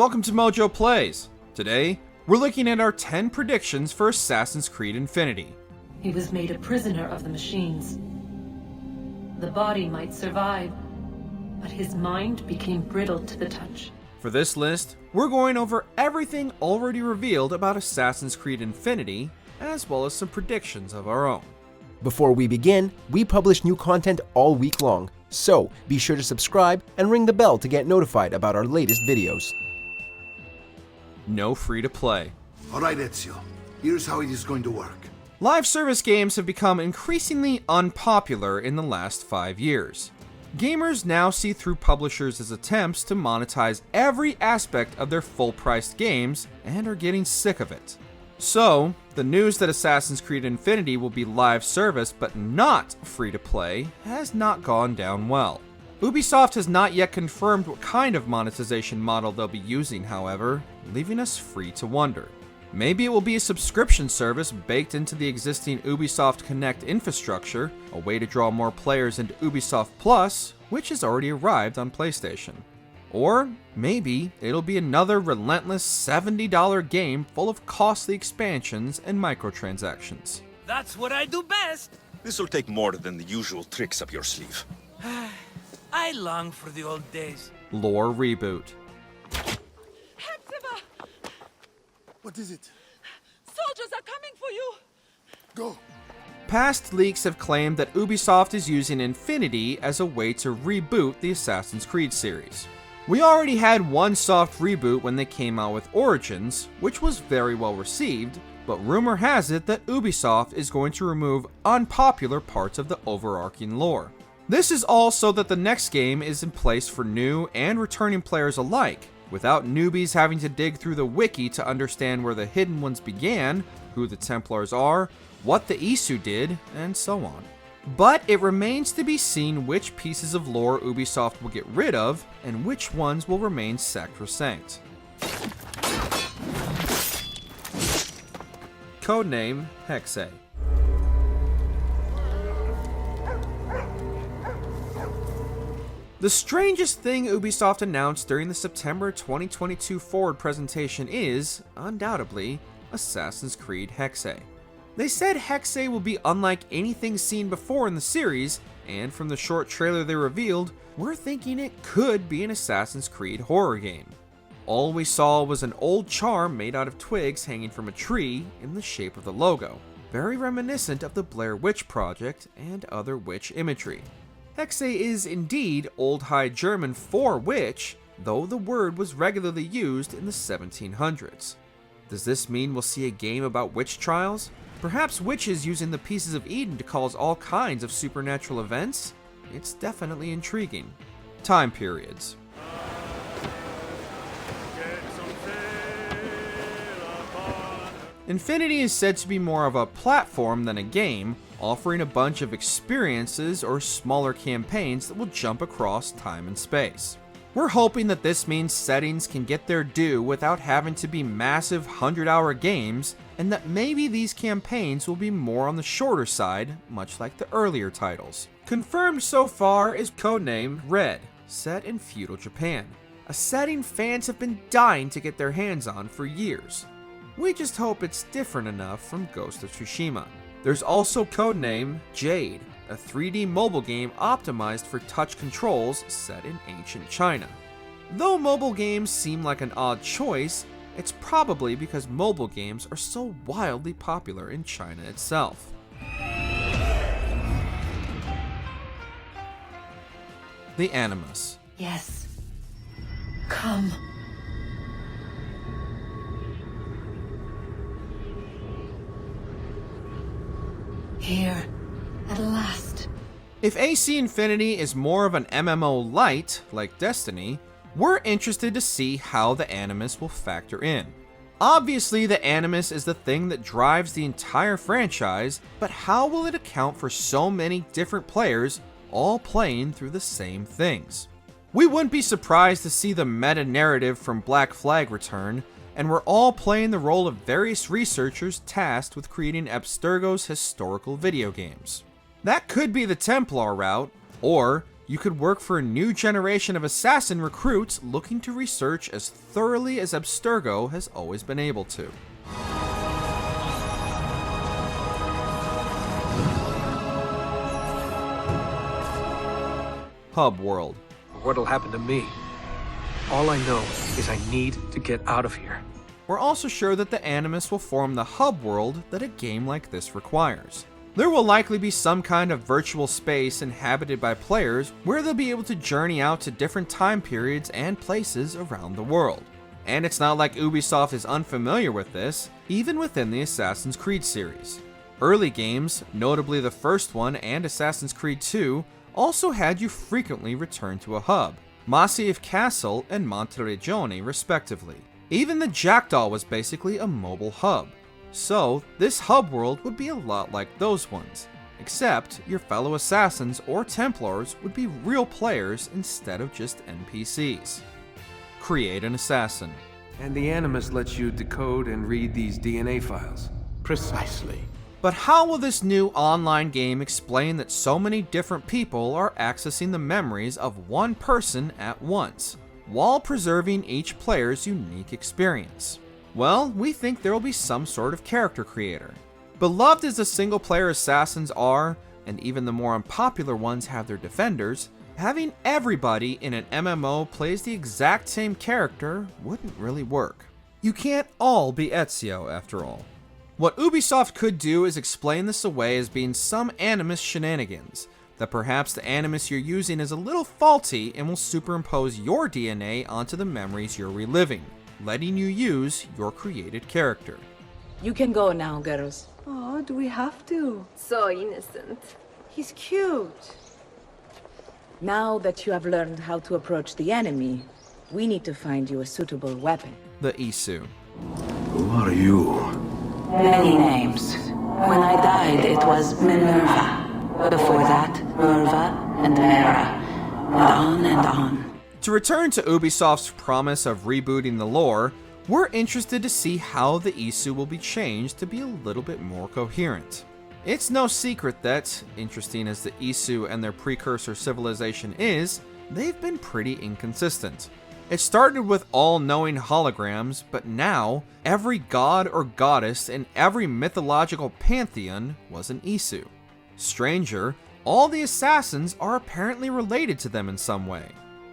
Welcome to MojoPlays. Today, we're looking at our 10 predictions for Assassin's Creed Infinity. He was made a prisoner of the machines. The body might survive, but his mind became brittle to the touch. For this list, we're going over everything already revealed about Assassin's Creed Infinity, as well as some predictions of our own. Before we begin, we publish new content all week long, so be sure to subscribe and ring the bell to get notified about our latest videos. No free-to-play. Alright Ezio, here's how it is going to work. Live service games have become increasingly unpopular in the last 5 years. Gamers now see through publishers' attempts to monetize every aspect of their full-priced games and are getting sick of it. So, the news that Assassin's Creed Infinity will be live service but not free-to-play has not gone down well. Ubisoft has not yet confirmed what kind of monetization model they'll be using, however, leaving us free to wonder. Maybe it will be a subscription service baked into the existing Ubisoft Connect infrastructure, a way to draw more players into Ubisoft Plus, which has already arrived on PlayStation. Or maybe it'll be another relentless $70 game full of costly expansions and microtransactions. That's what I do best. This'll take more than the usual tricks up your sleeve. I long for the old days. Lore Reboot. Hepzibah! What is it? Soldiers are coming for you! Go! Past leaks have claimed that Ubisoft is using Infinity as a way to reboot the Assassin's Creed series. We already had one soft reboot when they came out with Origins, which was very well received, but rumor has it that Ubisoft is going to remove unpopular parts of the overarching lore. This is all so that the next game is in place for new and returning players alike, without newbies having to dig through the wiki to understand where the Hidden Ones began, who the Templars are, what the Isu did, and so on. But it remains to be seen which pieces of lore Ubisoft will get rid of, and which ones will remain sacrosanct. Codename Hexe. The strangest thing Ubisoft announced during the September 2022 Forward presentation is, undoubtedly, Assassin's Creed Hexe. They said Hexe will be unlike anything seen before in the series, and from the short trailer they revealed, we're thinking it could be an Assassin's Creed horror game. All we saw was an old charm made out of twigs hanging from a tree in the shape of the logo, very reminiscent of the Blair Witch Project and other witch imagery. Hexe is indeed Old High German for witch, though the word was regularly used in the 1700s. Does this mean we'll see a game about witch trials? Perhaps witches using the pieces of Eden to cause all kinds of supernatural events? It's definitely intriguing. Time periods. Infinity is said to be more of a platform than a game, offering a bunch of experiences or smaller campaigns that will jump across time and space. We're hoping that this means settings can get their due without having to be massive 100-hour games, and that maybe these campaigns will be more on the shorter side, much like the earlier titles. Confirmed so far is codename Red, set in feudal Japan, a setting fans have been dying to get their hands on for years. We just hope it's different enough from Ghost of Tsushima. There's also codename Jade, a 3D mobile game optimized for touch controls set in ancient China. Though mobile games seem like an odd choice, it's probably because mobile games are so wildly popular in China itself. The Animus. Yes. Come. Here, at last. If AC Infinity is more of an MMO light, like Destiny, we're interested to see how the Animus will factor in. Obviously, the Animus is the thing that drives the entire franchise, but how will it account for so many different players all playing through the same things? We wouldn't be surprised to see the meta-narrative from Black Flag return, and we're all playing the role of various researchers tasked with creating Abstergo's historical video games. That could be the Templar route, or You could work for a new generation of assassin recruits looking to research as thoroughly as Abstergo has always been able to. Hub World. What'll happen to me? All I know is I need to get out of here. We're also sure that the Animus will form the hub world that a game like this requires. There will likely be some kind of virtual space inhabited by players where they'll be able to journey out to different time periods and places around the world. And it's not like Ubisoft is unfamiliar with this, even within the Assassin's Creed series. Early games, notably the first one and Assassin's Creed 2, also had you frequently return to a hub, Massif Castle and Monteregione respectively. Even the Jackdaw was basically a mobile hub. So, this hub world would be a lot like those ones, except your fellow assassins or Templars would be real players instead of just NPCs. Create an assassin. And the Animus lets you decode and read these DNA files. Precisely. But how will this new online game explain that so many different people are accessing the memories of one person at once, while preserving each player's unique experience? Well, we think there will be some sort of character creator. Beloved as the single-player assassins are, and even the more unpopular ones have their defenders, having everybody in an MMO plays the exact same character wouldn't really work. You can't all be Ezio after all. What Ubisoft could do is explain this away as being some Animus shenanigans, that perhaps the Animus you're using is a little faulty and will superimpose your DNA onto the memories you're reliving, letting you use your created character. You can go now, girls. Oh, do we have to? So innocent. He's cute. Now that you have learned how to approach the enemy, we need to find you a suitable weapon. The Isu. Who are you? Many names. When I died, it was Minerva. Before that, Merva and Mera. And on and on. To return to Ubisoft's promise of rebooting the lore, we're interested to see how the Isu will be changed to be a little bit more coherent. It's no secret that, interesting as the Isu and their precursor civilization is, they've been pretty inconsistent. It started with all-knowing holograms, but now, every god or goddess in every mythological pantheon was an Isu. Stranger, all the assassins are apparently related to them in some way.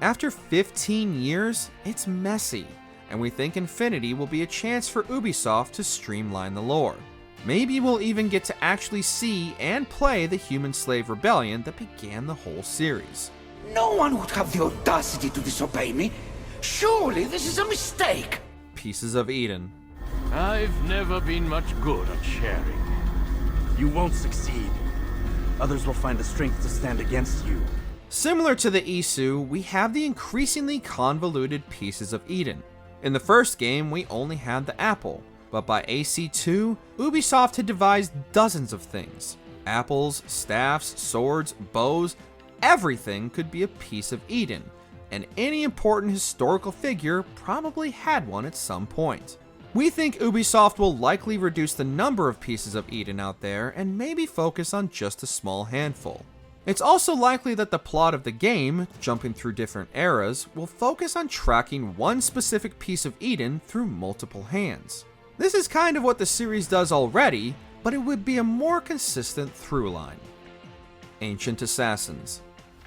After 15 years, it's messy, and we think Infinity will be a chance for Ubisoft to streamline the lore. Maybe we'll even get to actually see and play the human slave rebellion that began the whole series. No one would have the audacity to disobey me. Surely this is a mistake. Pieces of Eden. I've never been much good at sharing. You won't succeed. Others will find the strength to stand against you. Similar to the Isu, we have the increasingly convoluted Pieces of Eden. In the first game, we only had the apple, but by AC2, Ubisoft had devised dozens of things. Apples, staffs, swords, bows, everything could be a piece of Eden, and any important historical figure probably had one at some point. We think Ubisoft will likely reduce the number of Pieces of Eden out there and maybe focus on just a small handful. It's also likely that the plot of the game, jumping through different eras, will focus on tracking one specific piece of Eden through multiple hands. This is kind of what the series does already, but it would be a more consistent through line. Ancient Assassins.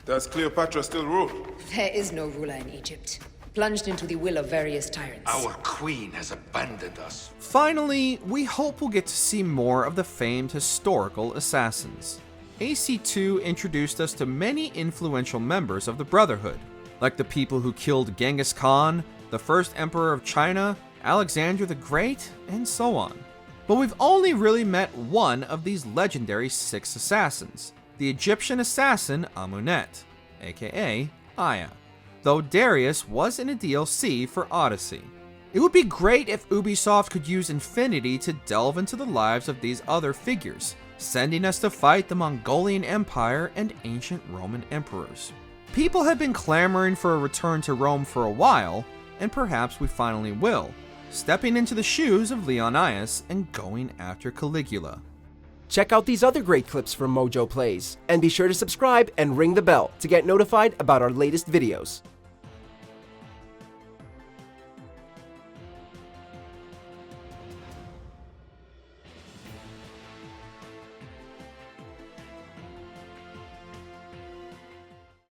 Does Cleopatra still rule? There is no ruler in Egypt. Plunged into the will of various tyrants. Our queen has abandoned us. Finally, we hope we'll get to see more of the famed historical assassins. AC2 introduced us to many influential members of the Brotherhood, like the people who killed Genghis Khan, the first emperor of China, Alexander the Great, and so on. But we've only really met one of these legendary 6 assassins, the Egyptian assassin Amunet, aka Aya, though Darius was in a DLC for Odyssey. It would be great if Ubisoft could use Infinity to delve into the lives of these other figures, sending us to fight the Mongolian Empire and ancient Roman emperors. People have been clamoring for a return to Rome for a while, and perhaps we finally will, stepping into the shoes of Leonidas and going after Caligula. Check out these other great clips from MojoPlays, and be sure to subscribe and ring the bell to get notified about our latest videos.